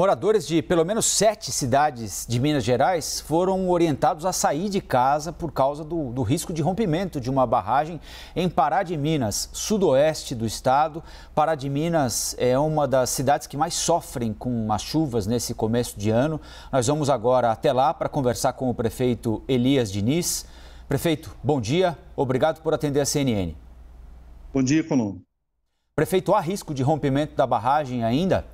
Moradores de pelo menos 7 cidades de Minas Gerais foram orientados a sair de casa por causa do risco de rompimento de uma barragem em Pará de Minas, sudoeste do estado. Pará de Minas é uma das cidades que mais sofrem com as chuvas nesse começo de ano. Nós vamos agora até lá para conversar com o prefeito Elias Diniz. Prefeito, bom dia. Obrigado por atender a CNN. Bom dia, Colombo. Prefeito, há risco de rompimento da barragem ainda?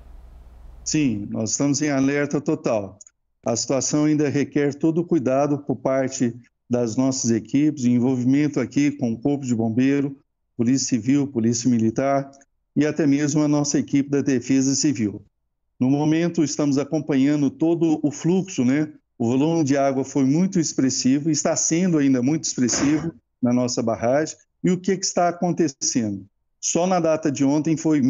Sim, nós estamos em alerta total. A situação ainda requer todo o cuidado por parte das nossas equipes, envolvimento aqui com o Corpo de Bombeiro, Polícia Civil, Polícia Militar e até mesmo a nossa equipe da Defesa Civil. No momento, estamos acompanhando todo o fluxo, né? O volume de água foi muito expressivo, está sendo ainda muito expressivo na nossa barragem. E o que está acontecendo? Só na data de ontem foi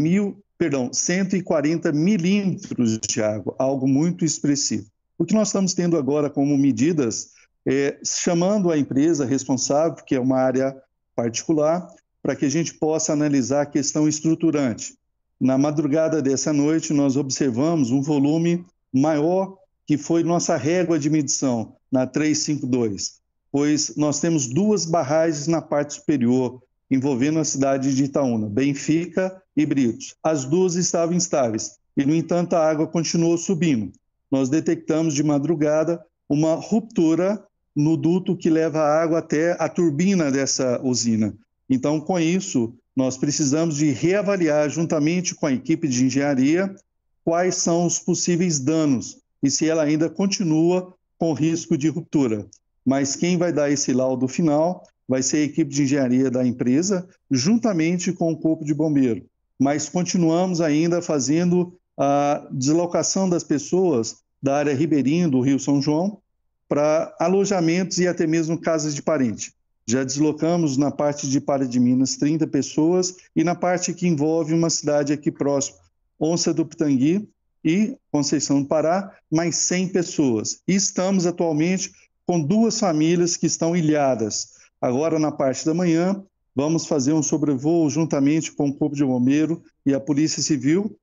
140 milímetros de água, algo muito expressivo. O que nós estamos tendo agora como medidas é chamando a empresa responsável, que é uma área particular, para que a gente possa analisar a questão estruturante. Na madrugada dessa noite, nós observamos um volume maior que foi nossa régua de medição, na 352, pois nós temos 2 barragens na parte superior, envolvendo a cidade de Itaúna, Benfica e Britos. As 2 estavam instáveis e, no entanto, a água continuou subindo. Nós detectamos de madrugada uma ruptura no duto que leva a água até a turbina dessa usina. Então, com isso, nós precisamos de reavaliar, juntamente com a equipe de engenharia, quais são os possíveis danos e se ela ainda continua com risco de ruptura. Mas quem vai dar esse laudo final vai ser a equipe de engenharia da empresa, juntamente com o Corpo de Bombeiro. Mas continuamos ainda fazendo a deslocação das pessoas da área ribeirinha do Rio São João para alojamentos e até mesmo casas de parente. Já deslocamos na parte de Pará de Minas 30 pessoas e na parte que envolve uma cidade aqui próxima, Onça do Pitangui e Conceição do Pará, mais 100 pessoas. E estamos atualmente com 2 famílias que estão ilhadas. Agora, na parte da manhã, vamos fazer um sobrevoo juntamente com o Corpo de Bombeiro e a Polícia Civil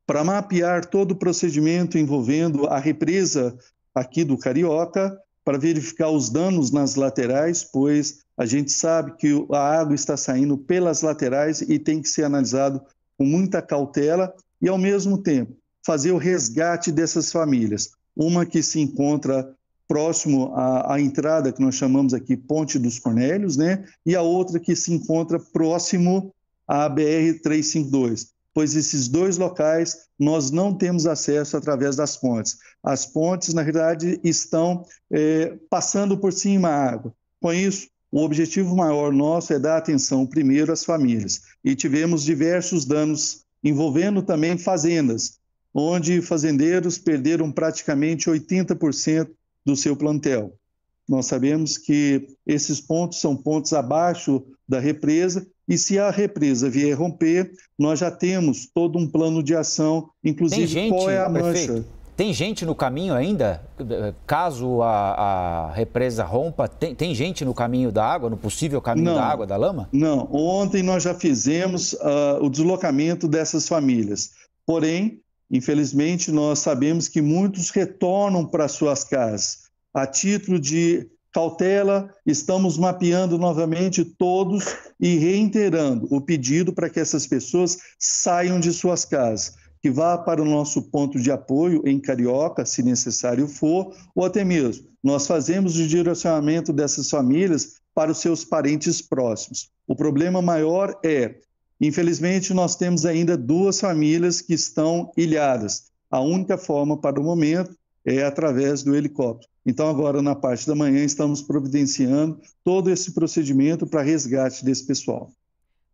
para mapear todo o procedimento envolvendo a represa aqui do Carioca, para verificar os danos nas laterais, pois a gente sabe que a água está saindo pelas laterais e tem que ser analisado com muita cautela e, ao mesmo tempo, fazer o resgate dessas famílias. Uma que se encontra próximo à entrada, que nós chamamos aqui Ponte dos Cornélios, né? E a outra que se encontra próximo à BR-352, pois esses 2 locais nós não temos acesso através das pontes. As pontes, na verdade, estão passando por cima a água. Com isso, o objetivo maior nosso é dar atenção primeiro às famílias. E tivemos diversos danos envolvendo também fazendas, onde fazendeiros perderam praticamente 80% do seu plantel. Nós sabemos que esses pontos são pontos abaixo da represa e se a represa vier romper, nós já temos todo um plano de ação, inclusive qual é a mancha. Tem gente no caminho ainda? Caso a represa rompa, tem gente no caminho da água, no possível caminho da água, da lama? Não, ontem nós já fizemos o deslocamento dessas famílias. Porém, infelizmente, nós sabemos que muitos retornam para suas casas. A título de cautela, estamos mapeando novamente todos e reiterando o pedido para que essas pessoas saiam de suas casas, que vá para o nosso ponto de apoio em Carioca, se necessário for, ou até mesmo nós fazemos o direcionamento dessas famílias para os seus parentes próximos. O problema maior é, infelizmente, nós temos ainda 2 famílias que estão ilhadas. A única forma para o momento é através do helicóptero. Então, agora, na parte da manhã, estamos providenciando todo esse procedimento para resgate desse pessoal.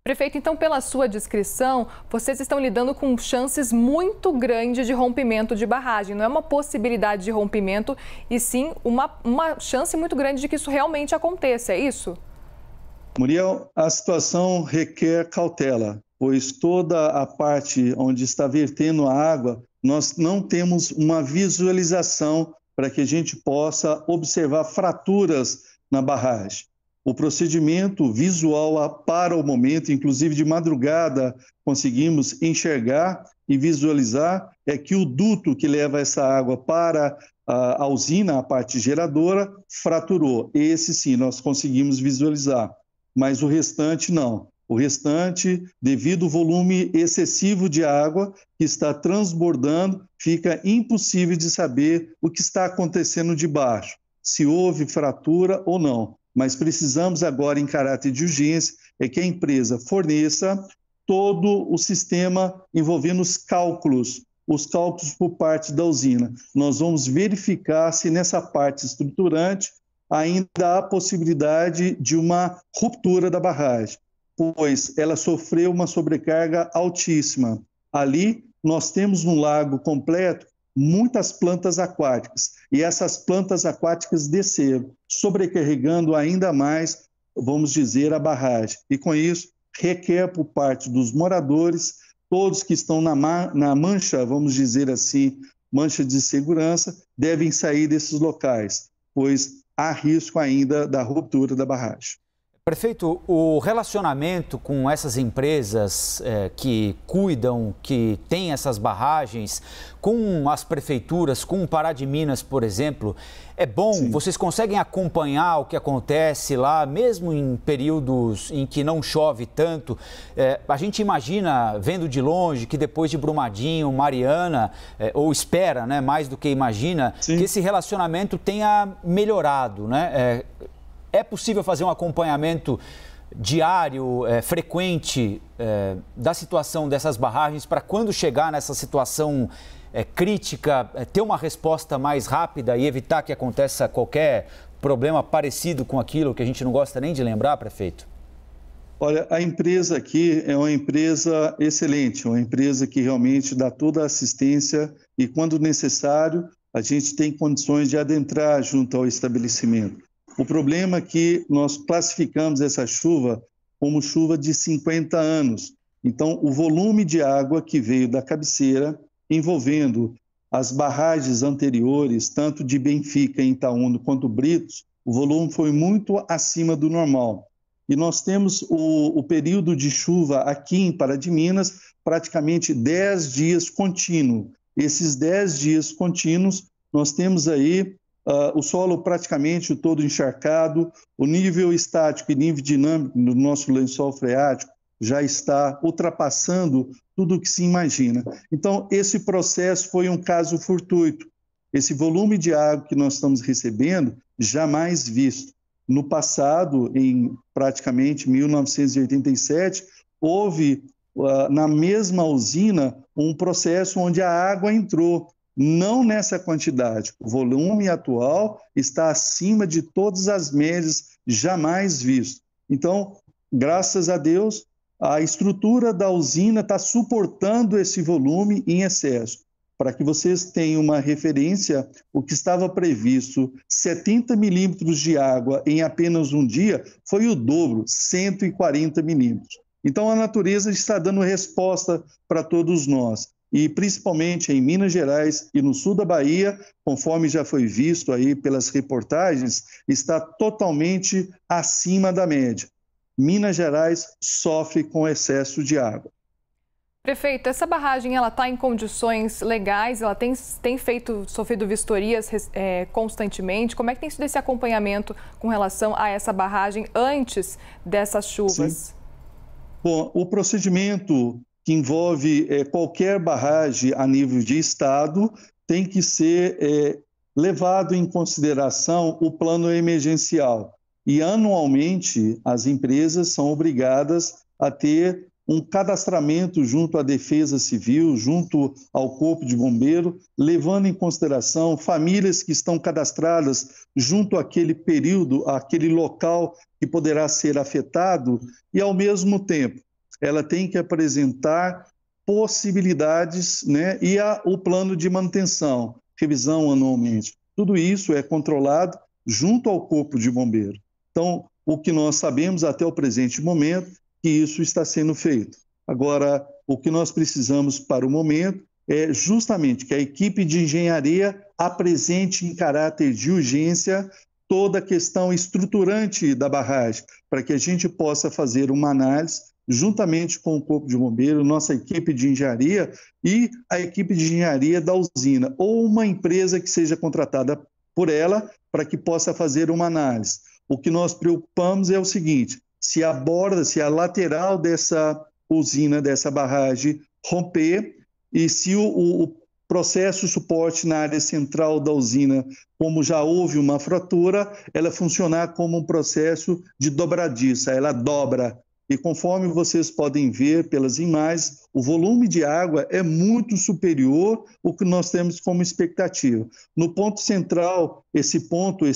Prefeito, então, pela sua descrição, vocês estão lidando com chances muito grandes de rompimento de barragem. Não é uma possibilidade de rompimento, e sim uma chance muito grande de que isso realmente aconteça, é isso? Muriel, a situação requer cautela, pois toda a parte onde está vertendo a água, nós não temos uma visualização para que a gente possa observar fraturas na barragem. O procedimento visual para o momento, inclusive de madrugada, conseguimos enxergar e visualizar é que o duto que leva essa água para a usina, a parte geradora, fraturou. Esse sim, nós conseguimos visualizar, mas o restante não. O restante, devido ao volume excessivo de água que está transbordando, fica impossível de saber o que está acontecendo debaixo, se houve fratura ou não. Mas precisamos agora, em caráter de urgência, é que a empresa forneça todo o sistema envolvendo os cálculos por parte da usina. Nós vamos verificar se nessa parte estruturante ainda há possibilidade de uma ruptura da barragem, pois ela sofreu uma sobrecarga altíssima. Ali nós temos no lago completo muitas plantas aquáticas, e essas plantas aquáticas desceram, sobrecarregando ainda mais, vamos dizer, a barragem. E com isso, requer por parte dos moradores, todos que estão na mancha, vamos dizer assim, mancha de segurança, devem sair desses locais, pois há risco ainda da ruptura da barragem. Prefeito, o relacionamento com essas empresas que cuidam, que têm essas barragens, com as prefeituras, com o Pará de Minas, por exemplo, é bom? Sim. Vocês conseguem acompanhar o que acontece lá, mesmo em períodos em que não chove tanto? A gente imagina, vendo de longe, que depois de Brumadinho, Mariana, ou espera, né, mais do que imagina, sim, que esse relacionamento tenha melhorado, né? É possível fazer um acompanhamento diário, frequente, da situação dessas barragens para quando chegar nessa situação crítica, ter uma resposta mais rápida e evitar que aconteça qualquer problema parecido com aquilo que a gente não gosta nem de lembrar, prefeito? Olha, a empresa aqui é uma empresa excelente, uma empresa que realmente dá toda a assistência e, quando necessário, a gente tem condições de adentrar junto ao estabelecimento. O problema é que nós classificamos essa chuva como chuva de 50 anos. Então, o volume de água que veio da cabeceira, envolvendo as barragens anteriores, tanto de Benfica, Itaúna, quanto Britos, o volume foi muito acima do normal. E nós temos o período de chuva aqui em Pará de Minas, praticamente 10 dias contínuos. Esses 10 dias contínuos, nós temos aí o solo praticamente todo encharcado, o nível estático e nível dinâmico do nosso lençol freático já está ultrapassando tudo o que se imagina. Então, esse processo foi um caso fortuito. Esse volume de água que nós estamos recebendo, jamais visto. No passado, em praticamente 1987, houve na mesma usina um processo onde a água entrou, não nessa quantidade. O volume atual está acima de todas as médias jamais vistas. Então, graças a Deus, a estrutura da usina está suportando esse volume em excesso. Para que vocês tenham uma referência, o que estava previsto, 70 milímetros de água em apenas um dia, foi o dobro, 140 milímetros. Então, a natureza está dando resposta para todos nós. E principalmente em Minas Gerais e no sul da Bahia, conforme já foi visto aí pelas reportagens, está totalmente acima da média. Minas Gerais sofre com excesso de água. Prefeito, essa barragem está em condições legais, ela tem sofrido vistorias constantemente. Como é que tem sido esse acompanhamento com relação a essa barragem antes dessas chuvas? Sim. Bom, o procedimento que envolve qualquer barragem a nível de estado tem que ser levado em consideração o plano emergencial. E anualmente as empresas são obrigadas a ter um cadastramento junto à Defesa Civil, junto ao Corpo de Bombeiro, levando em consideração famílias que estão cadastradas junto àquele período, àquele local que poderá ser afetado, e ao mesmo tempo ela tem que apresentar possibilidades, né, e o plano de manutenção, revisão anualmente. Tudo isso é controlado junto ao Corpo de Bombeiro. Então, o que nós sabemos até o presente momento, que isso está sendo feito. Agora, o que nós precisamos para o momento é justamente que a equipe de engenharia apresente em caráter de urgência toda a questão estruturante da barragem, para que a gente possa fazer uma análise juntamente com o Corpo de Bombeiro, nossa equipe de engenharia e a equipe de engenharia da usina, ou uma empresa que seja contratada por ela para que possa fazer uma análise. O que nós preocupamos é o seguinte: se a borda, se a lateral dessa usina, dessa barragem romper, e se o processo suporte na área central da usina, como já houve uma fratura, ela funcionar como um processo de dobradiça, ela dobra. E conforme vocês podem ver pelas imagens, o volume de água é muito superior ao que nós temos como expectativa. No ponto central, esse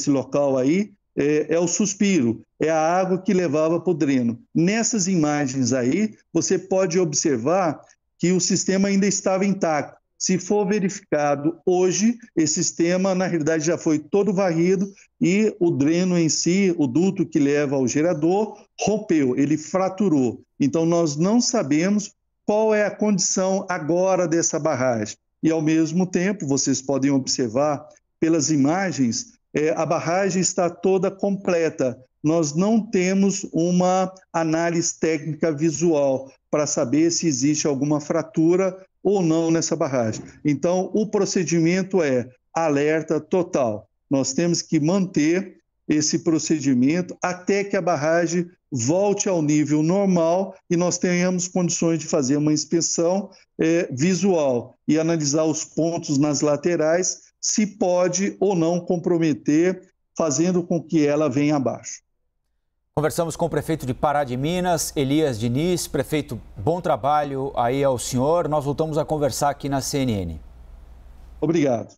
local aí, é o suspiro, é a água que levava para o dreno. Nessas imagens aí, você pode observar que o sistema ainda estava intacto. Se for verificado hoje, esse sistema, na realidade, já foi todo varrido e o dreno em si, o duto que leva ao gerador, rompeu, ele fraturou. Então, nós não sabemos qual é a condição agora dessa barragem. E, ao mesmo tempo, vocês podem observar pelas imagens, a barragem está toda completa. Nós não temos uma análise técnica visual para saber se existe alguma fratura ou não nessa barragem. Então, o procedimento é alerta total. Nós temos que manter esse procedimento até que a barragem volte ao nível normal e nós tenhamos condições de fazer uma inspeção visual e analisar os pontos nas laterais, se pode ou não comprometer, fazendo com que ela venha abaixo. Conversamos com o prefeito de Pará de Minas, Elias Diniz. Prefeito, bom trabalho aí ao senhor. Nós voltamos a conversar aqui na CNN. Obrigado.